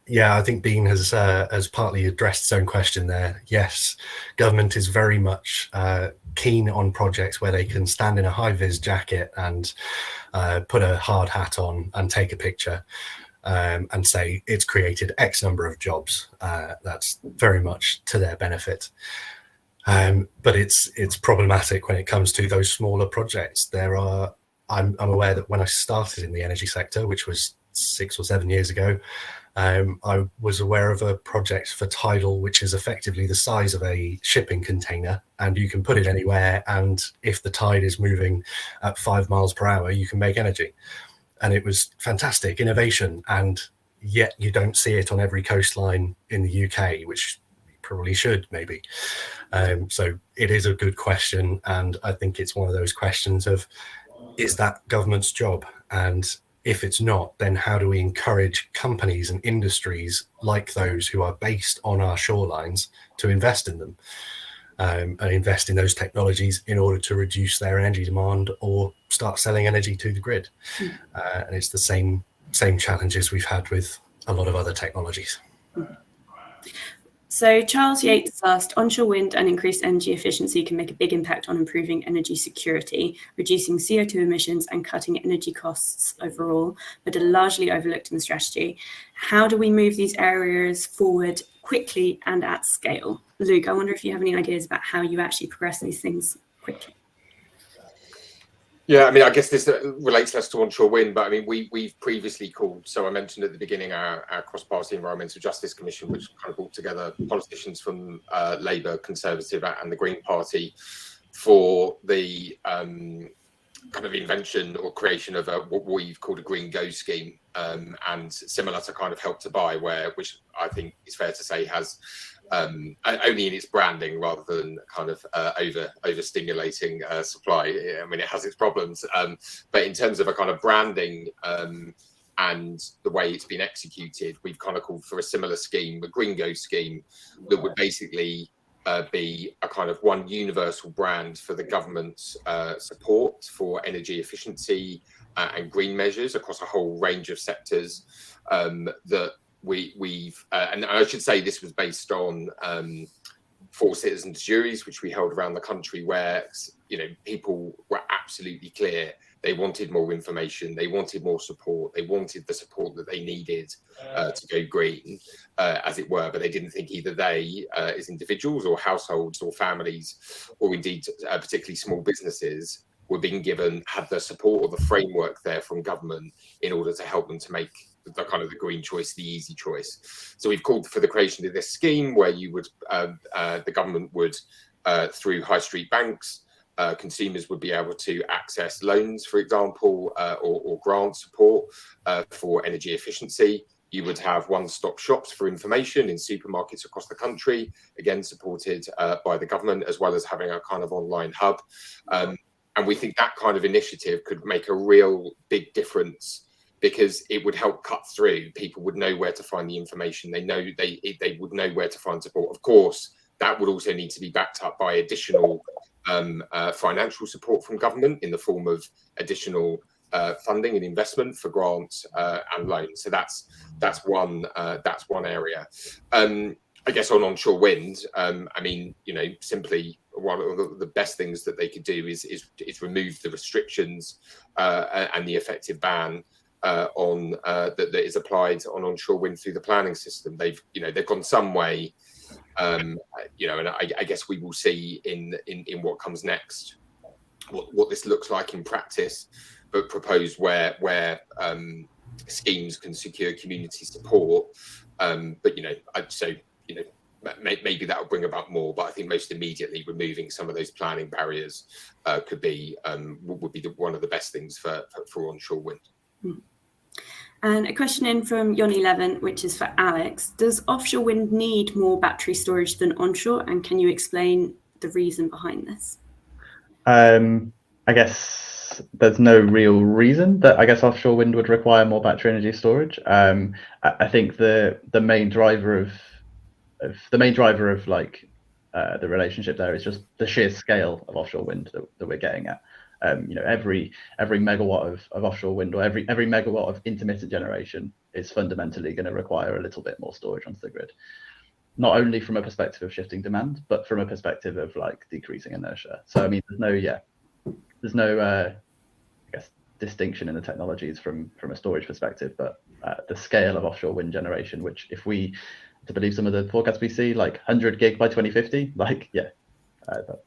Yeah, I think Bean has partly addressed his own question there. Yes, government is very much keen on projects where they can stand in a high-vis jacket and put a hard hat on and take a picture and say it's created X number of jobs. That's very much to their benefit. But it's problematic when it comes to those smaller projects. I'm aware that when I started in the energy sector, which was 6 or 7 years ago, I was aware of a project for Tidal, which is effectively the size of a shipping container, and you can put it anywhere, and if the tide is moving at 5 miles per hour, you can make energy. And it was fantastic innovation, and yet you don't see it on every coastline in the UK, which you probably should, maybe. So it is a good question, and I think it's one of those questions of, is that government's job? And if it's not, then how do we encourage companies and industries like those who are based on our shorelines to invest in them and invest in those technologies in order to reduce their energy demand or start selling energy to the grid? And it's the same challenges we've had with a lot of other technologies. So Charles Yates asked, onshore wind and increased energy efficiency can make a big impact on improving energy security, reducing CO2 emissions and cutting energy costs overall, but are largely overlooked in the strategy. How do we move these areas forward quickly and at scale? Luke, I wonder if you have any ideas about how you actually progress these things quickly. Yeah, I mean, I guess this relates less to onshore wind, but I mean, we've previously called, so I mentioned at the beginning our cross-party Environmental Justice Commission, which kind of brought together politicians from Labour, Conservative and the Green Party for the kind of invention or creation of what we've called a green go scheme, and similar to kind of Help to Buy, which I think is fair to say has only in its branding rather than kind of overstimulating supply. I mean, it has its problems, but in terms of a kind of branding, and the way it's been executed, we've kind of called for a similar scheme, a Gringo scheme, that would basically be a kind of one universal brand for the government's support for energy efficiency and green measures across a whole range of sectors. That we've and I should say this was based on 4 citizens' juries, which we held around the country, where people were absolutely clear. They wanted more information, they wanted more support, they wanted the support that they needed to go green, as it were, but they didn't think either they, as individuals or households or families, or indeed particularly small businesses, were being had the support or the framework there from government in order to help them to make the kind of the green choice, the easy choice. So we've called for the creation of this scheme where you would, the government would, through high street banks, consumers would be able to access loans, for example, or grant support for energy efficiency. You would have one-stop shops for information in supermarkets across the country, again supported by the government, as well as having a kind of online hub. And we think that kind of initiative could make a real big difference, because it would help cut through. People would know where to find the information. They would know where to find support. Of course, that would also need to be backed up by additional financial support from government in the form of additional funding and investment for grants and loans. So that's one area. I guess on onshore wind, simply one of the best things that they could do is remove the restrictions and the effective ban on that is applied on onshore wind through the planning system. They've gone some way. And I guess we will see in what comes next what this looks like in practice, but propose where schemes can secure community support. I'd say maybe that will bring about more, but I think most immediately removing some of those planning barriers would be one of the best things for onshore wind. And a question in from Yoni Levin, which is for Alex. Does offshore wind need more battery storage than onshore? And can you explain the reason behind this? I guess there's no real reason that offshore wind would require more battery energy storage. I think the main driver of the relationship there is just the sheer scale of offshore wind that we're getting at. Every megawatt of offshore wind, or every megawatt of intermittent generation, is fundamentally going to require a little bit more storage onto the grid. Not only from a perspective of shifting demand, but from a perspective of decreasing inertia. So there's no distinction in the technologies from a storage perspective, but the scale of offshore wind generation, which, if we to believe some of the forecasts we see, 100 gig by 2050,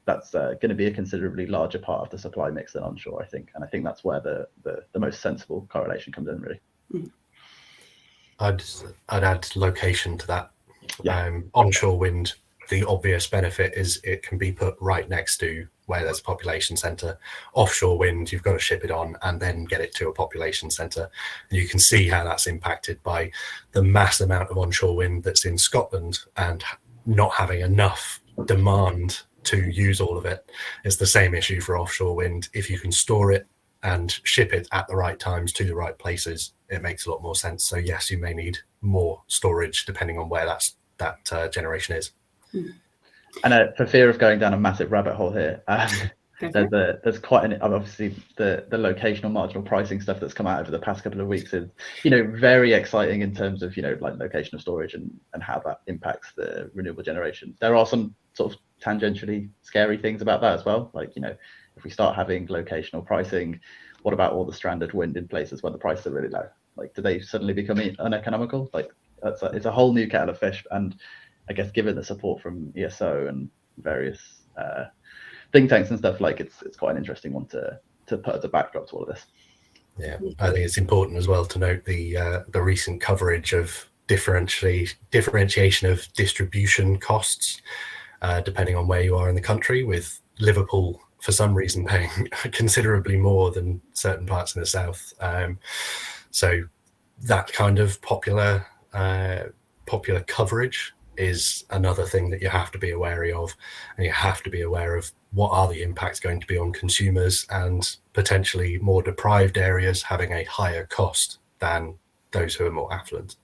that's going to be a considerably larger part of the supply mix than onshore, I think. And I think that's where the most sensible correlation comes in, really. I'd add location to that. Yeah. Onshore wind, the obvious benefit is it can be put right next to where there's a population centre. Offshore wind, you've got to ship it on and then get it to a population centre. And you can see how that's impacted by the mass amount of onshore wind that's in Scotland and not having enough demand to use all of it. It's the same issue for offshore wind. If you can store it and ship it at the right times to the right places, it makes a lot more sense. So yes, you may need more storage depending on where that generation is. And for fear of going down a massive rabbit hole here, there's quite obviously the locational marginal pricing stuff that's come out over the past couple of weeks is very exciting in terms of location of storage and how that impacts the renewable generation. There are some sort of tangentially scary things about that as well. If we start having locational pricing, what about all the stranded wind in places where the prices are really low? Do they suddenly become uneconomical? It's a whole new kettle of fish. And I guess given the support from ESO and various think tanks and stuff, it's quite an interesting one to put as a backdrop to all of this. Yeah, I think it's important as well to note the recent coverage of differentiation of distribution costs, depending on where you are in the country, with Liverpool for some reason paying considerably more than certain parts in the south. So that kind of popular coverage is another thing that you have to be wary of, and you have to be aware of what are the impacts going to be on consumers, and potentially more deprived areas having a higher cost than those who are more affluent.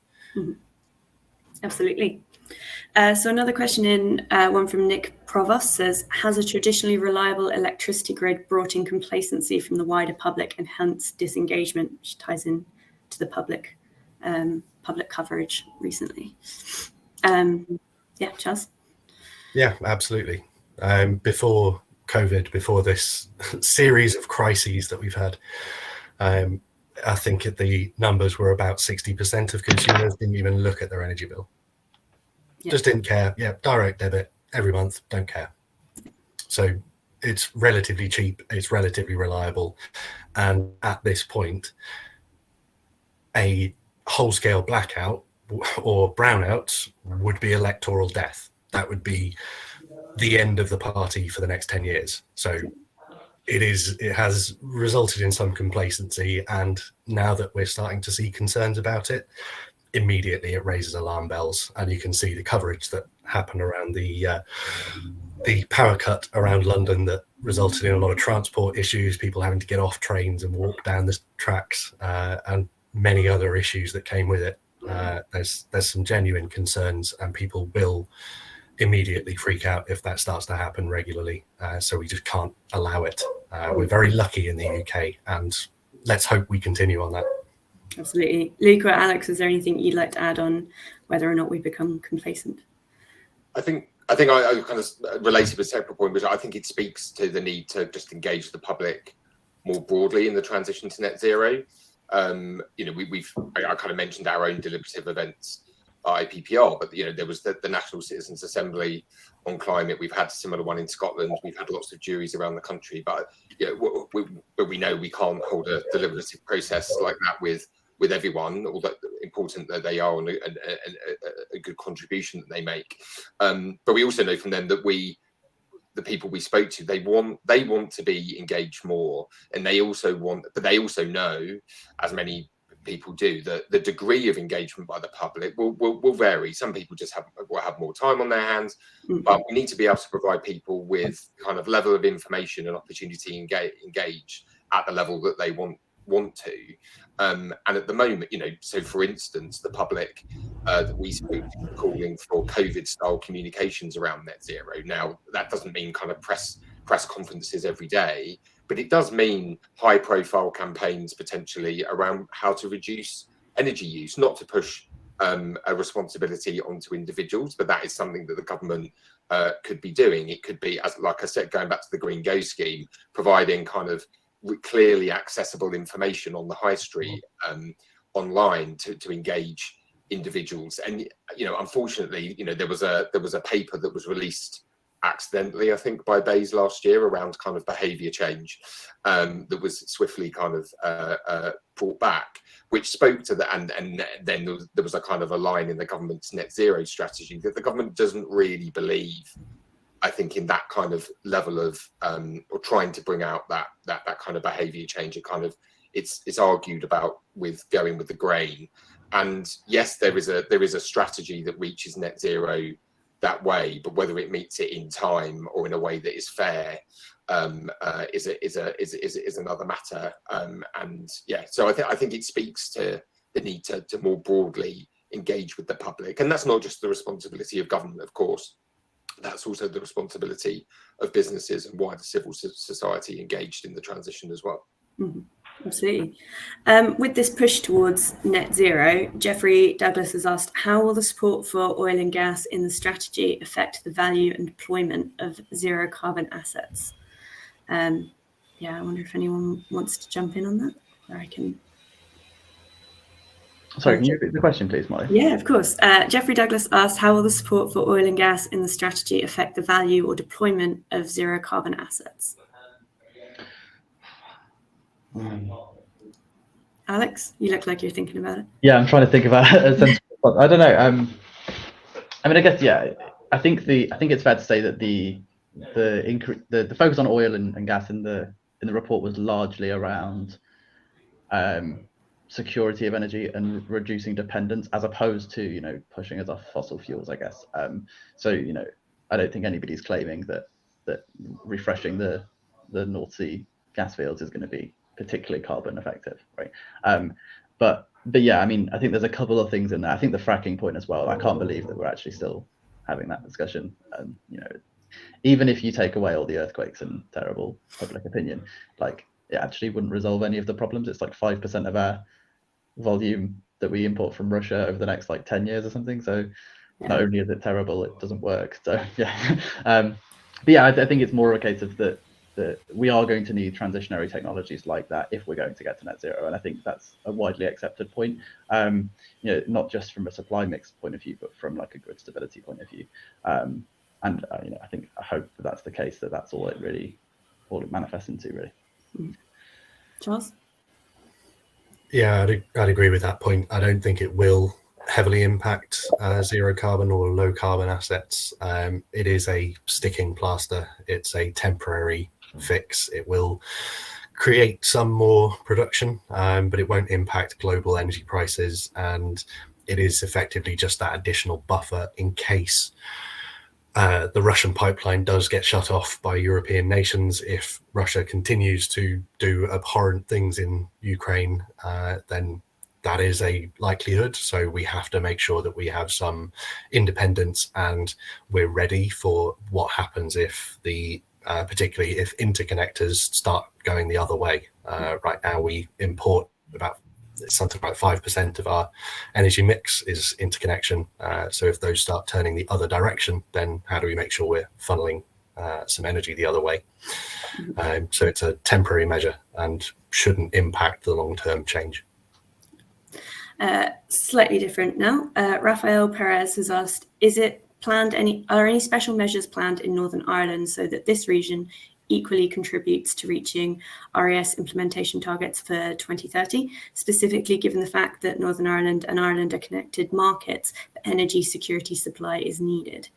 Absolutely. So another question one from Nick Provost says, has a traditionally reliable electricity grid brought in complacency from the wider public and hence disengagement, which ties in to the public coverage recently? Yeah, Charles? Yeah, absolutely. Before COVID, before this series of crises that we've had, I think the numbers were about 60% of consumers didn't even look at their energy bill. Yeah. Just didn't care. Yeah, direct debit every month, don't care. So it's relatively cheap, it's relatively reliable. And at this point, a whole-scale blackout or brownout would be electoral death. That would be the end of the party for the next 10 years. So it has resulted in some complacency, and now that we're starting to see concerns about it, immediately it raises alarm bells, and you can see the coverage that happened around the power cut around London that resulted in a lot of transport issues, people having to get off trains and walk down the tracks, and many other issues that came with it. There's some genuine concerns, and people will immediately freak out if that starts to happen regularly. So we just can't allow it. We're very lucky in the UK, and let's hope we continue on that. Absolutely. Luke or Alex, is there anything you'd like to add on whether or not we become complacent? I think I kind of related with a separate point, which I think it speaks to the need to just engage the public more broadly in the transition to net zero. You know, I kind of mentioned our own deliberative events, IPPR, but you know, there was the National Citizens Assembly on climate. We've had a similar one in Scotland. We've had lots of juries around the country, but you know, we know we can't hold a deliberative process like that with everyone, although important that they are and a good contribution that they make. But we also know from them that the people we spoke to, they want to be engaged more, and they also know, as many people do, that the degree of engagement by the public will vary. Some people just will have more time on their hands, but we need to be able to provide people with kind of level of information and opportunity engage at the level that they want to. And at the moment, you know, so for instance, the public that we spoke to calling for COVID style communications around net zero. Now that doesn't mean kind of press conferences every day, but it does mean high profile campaigns potentially around how to reduce energy use, not to push a responsibility onto individuals, but that is something that the government could be doing. It could be, as like I said, going back to the Green Go scheme, providing kind of clearly accessible information on the high street online to engage individuals. And you know, unfortunately, you know, there was a paper that was released accidentally, I think, by Paves last year around kind of behaviour change that was swiftly kind of brought back, which spoke to that. And then there was a kind of a line in the government's net zero strategy that the government doesn't really believe, I think, in that kind of level of or trying to bring out that kind of behaviour change. It kind of it's argued about with going with the grain. And yes, there is a strategy that reaches net zero that way, but whether it meets it in time or in a way that is fair is another matter. And yeah, so I think it speaks to the need to more broadly engage with the public, and that's not just the responsibility of government, of course. That's also the responsibility of businesses and wider civil society engaged in the transition as well. Mm-hmm. Absolutely. With this push towards net zero, Jeffrey Douglas has asked, how will the support for oil and gas in the strategy affect the value and deployment of zero carbon assets? Yeah, I wonder if anyone wants to jump in on that, or I can... Sorry, can you repeat the question, please, Molly? Yeah, of course. Jeffrey Douglas asked, how will the support for oil and gas in the strategy affect the value or deployment of zero carbon assets? Alex, you look like you're thinking about it. Yeah, I'm trying to think about a sensible. I don't know. I mean, I guess, yeah. I think it's fair to say that the focus on oil and gas in the report was largely around security of energy and reducing dependence, as opposed to, you know, pushing us off fossil fuels, I guess. So, you know, I don't think anybody's claiming that refreshing the North Sea gas fields is going to be particularly carbon effective, right? But But yeah, I mean, I think there's a couple of things in there. I think the fracking point as well. I can't believe that we're actually still having that discussion. You know, even if you take away all the earthquakes and terrible public opinion, like it actually wouldn't resolve any of the problems. It's like 5% of our volume that we import from Russia over the next like 10 years or something. So not only is it terrible, it doesn't work. So yeah, but yeah, I think it's more a case of that we are going to need transitionary technologies like that if we're going to get to net zero, and I think that's a widely accepted point. You know, not just from a supply mix point of view, but from like a grid stability point of view. And you know, I hope that that's the case. That's all it manifests into, really. Charles? Yeah, I'd agree with that point. I don't think it will heavily impact zero carbon or low carbon assets. It is a sticking plaster. It's a temporary fix. It will create some more production, but it won't impact global energy prices. And it is effectively just that additional buffer in case the Russian pipeline does get shut off by European nations. If Russia continues to do abhorrent things in Ukraine, then that is a likelihood. So we have to make sure that we have some independence and we're ready for what happens if particularly if interconnectors start going the other way. Right now we import something like 5% of our energy mix is interconnection. So if those start turning the other direction, then how do we make sure we're funneling some energy the other way? So it's a temporary measure and shouldn't impact the long-term change. Slightly different now. Rafael Perez has asked, are any special measures planned in Northern Ireland so that this region equally contributes to reaching RES implementation targets for 2030, specifically given the fact that Northern Ireland and Ireland are connected markets, but energy security supply is needed?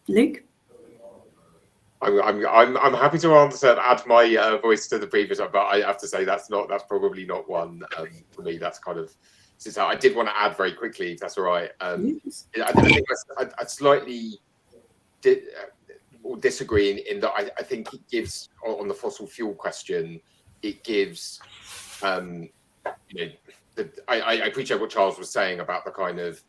Luke? I'm happy to answer and add my voice to the previous one, but I have to say that's probably not one for me. That's kind of, since I did want to add very quickly, if that's all right. Yes. I think I'd slightly disagree in that I think it gives, on the fossil fuel question, it gives you know, I appreciate what Charles was saying about the kind of,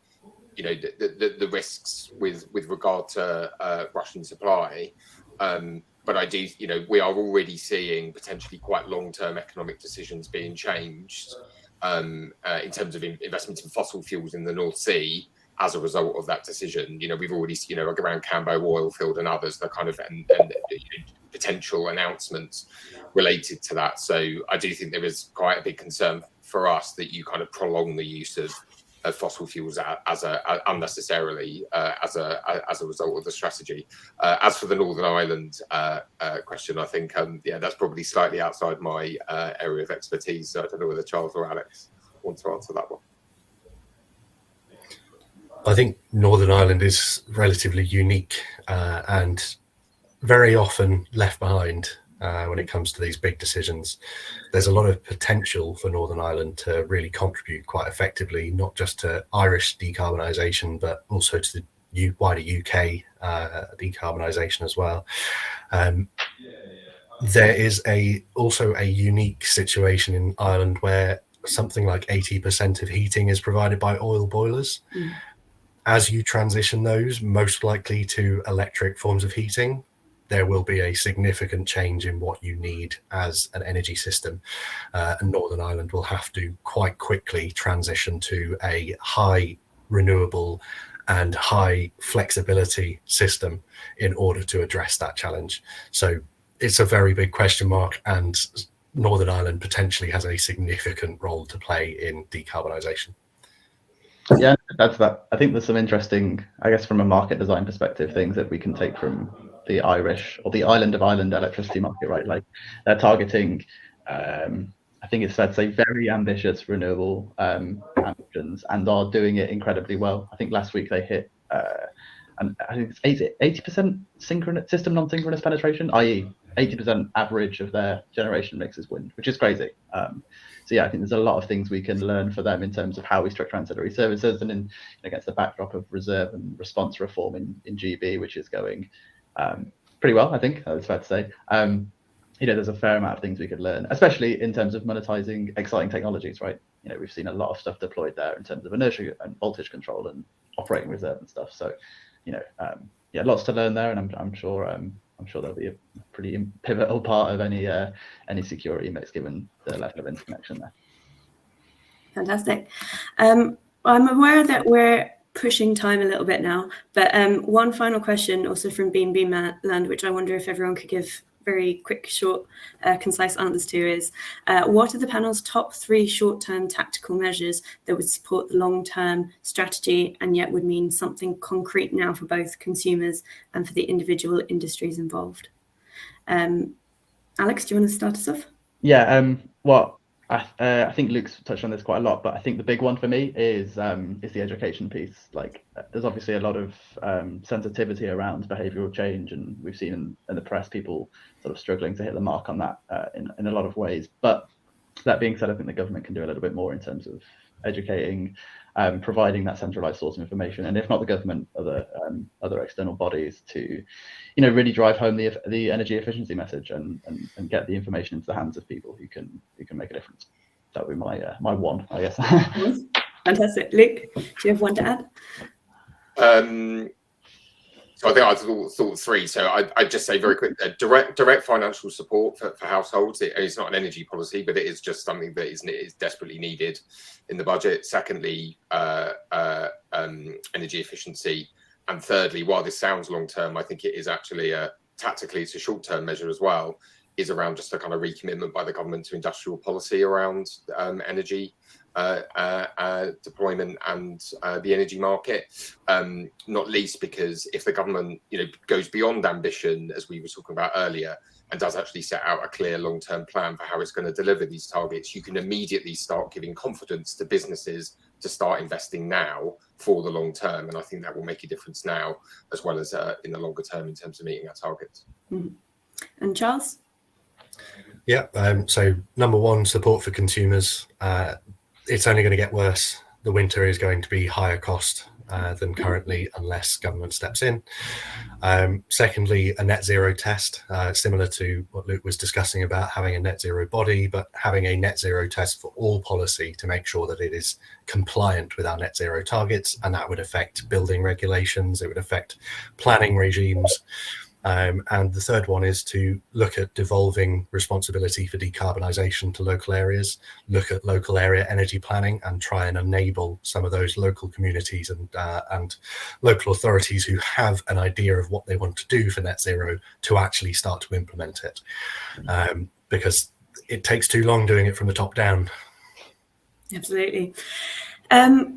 you know, the risks with regard to Russian supply, but I do, you know, we are already seeing potentially quite long-term economic decisions being changed in terms of investments in fossil fuels in the North Sea as a result of that decision. You know, we've already, you know, like around Cambo oil field and others, the kind of and potential announcements related to that. So I do think there is quite a big concern for us that you kind of prolong the use of fossil fuels unnecessarily as a result of the strategy. As for the Northern Ireland question, I think yeah, that's probably slightly outside my area of expertise. So I don't know whether Charles or Alex want to answer that one. I think Northern Ireland is relatively unique and very often left behind when it comes to these big decisions. There's a lot of potential for Northern Ireland to really contribute quite effectively, not just to Irish decarbonisation, but also to the wider UK decarbonisation as well. There is also a unique situation in Ireland where something like 80% of heating is provided by oil boilers. As you transition those, most likely to electric forms of heating, there will be a significant change in what you need as an energy system. And Northern Ireland will have to quite quickly transition to a high renewable and high flexibility system in order to address that challenge. So it's a very big question mark, and Northern Ireland potentially has a significant role to play in decarbonisation. Yeah, that's that. I think there's some interesting, I guess, from a market design perspective, things that we can take from the Irish or the island of Ireland electricity market, right? Like they're targeting, I think it's fair to say, very ambitious renewable ambitions, and are doing it incredibly well. I think last week they hit, and I think it's 80% synchronous system non-synchronous penetration, i.e. 80% average of their generation mix is wind, which is crazy. So yeah, I think there's a lot of things we can learn for them in terms of how we structure ancillary services, and against the backdrop of reserve and response reform in GB, which is going pretty well, I think that's fair to say. There's a fair amount of things we could learn, especially in terms of monetizing exciting technologies, right? we've seen a lot of stuff deployed there in terms of inertia and voltage control and operating reserve and stuff. So, lots to learn there, and I'm sure that'll be a pretty pivotal part of any security mix given the level of interconnection there. Fantastic. I'm aware that we're pushing time a little bit now, but one final question also from Beam Land, which I wonder if everyone could give very quick, short, concise answers to is, what are the panel's top 3 short-term tactical measures that would support the long-term strategy and yet would mean something concrete now for both consumers and for the individual industries involved? Alex, do you want to start us off? Yeah, well, I think Luke's touched on this quite a lot, but I think the big one for me is the education piece. Like, there's obviously a lot of sensitivity around behavioural change, and we've seen in the press people sort of struggling to hit the mark on that in a lot of ways. But that being said, I think the government can do a little bit more in terms of educating, providing that centralised source of information, and if not the government, other external bodies to, really drive home the energy efficiency message and get the information into the hands of people who can make a difference. That would be my one, I guess. Fantastic. Luke, do you have one to add? So I think I thought 3. So I'd just say very quick, direct financial support for households. It's not an energy policy, but it is just something that is desperately needed in the budget. Secondly, energy efficiency. And thirdly, while this sounds long term, I think it is actually tactically, it's a short term measure as well, is around just a kind of recommitment by the government to industrial policy around energy deployment and the energy market, not least because if the government goes beyond ambition, as we were talking about earlier, and does actually set out a clear long-term plan for how it's going to deliver these targets, you can immediately start giving confidence to businesses to start investing now for the long term, and I think that will make a difference now as well as in the longer term in terms of meeting our targets. And Charles? Yeah, so number 1, support for consumers. It's only going to get worse. The winter is going to be higher cost than currently unless government steps in. Secondly, a net zero test, similar to what Luke was discussing about having a net zero body, but having a net zero test for all policy to make sure that it is compliant with our net zero targets, and that would affect building regulations, it would affect planning regimes. And the third one is to look at devolving responsibility for decarbonisation to local areas, look at local area energy planning and try and enable some of those local communities and local authorities who have an idea of what they want to do for net zero to actually start to implement it. Because it takes too long doing it from the top down. Absolutely.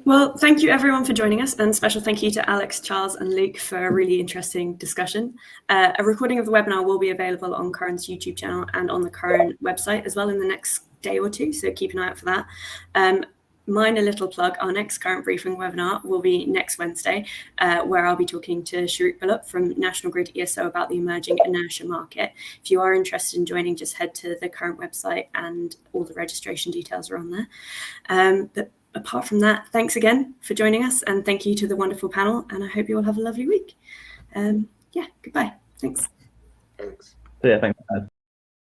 Well, thank you everyone for joining us, and special thank you to Alex, Charles and Luke for a really interesting discussion. A recording of the webinar will be available on Current's YouTube channel and on the Current website as well in the next day or 2, so keep an eye out for that. Minor little plug, our next Current Briefing webinar will be next Wednesday, where I'll be talking to Phillips from National Grid ESO about the emerging inertia market. If you are interested in joining, just head to the Current website and all the registration details are on there. But apart from that, thanks again for joining us, and thank you to the wonderful panel, and I hope you all have a lovely week. Goodbye. Thanks. Thanks. Yeah, thanks.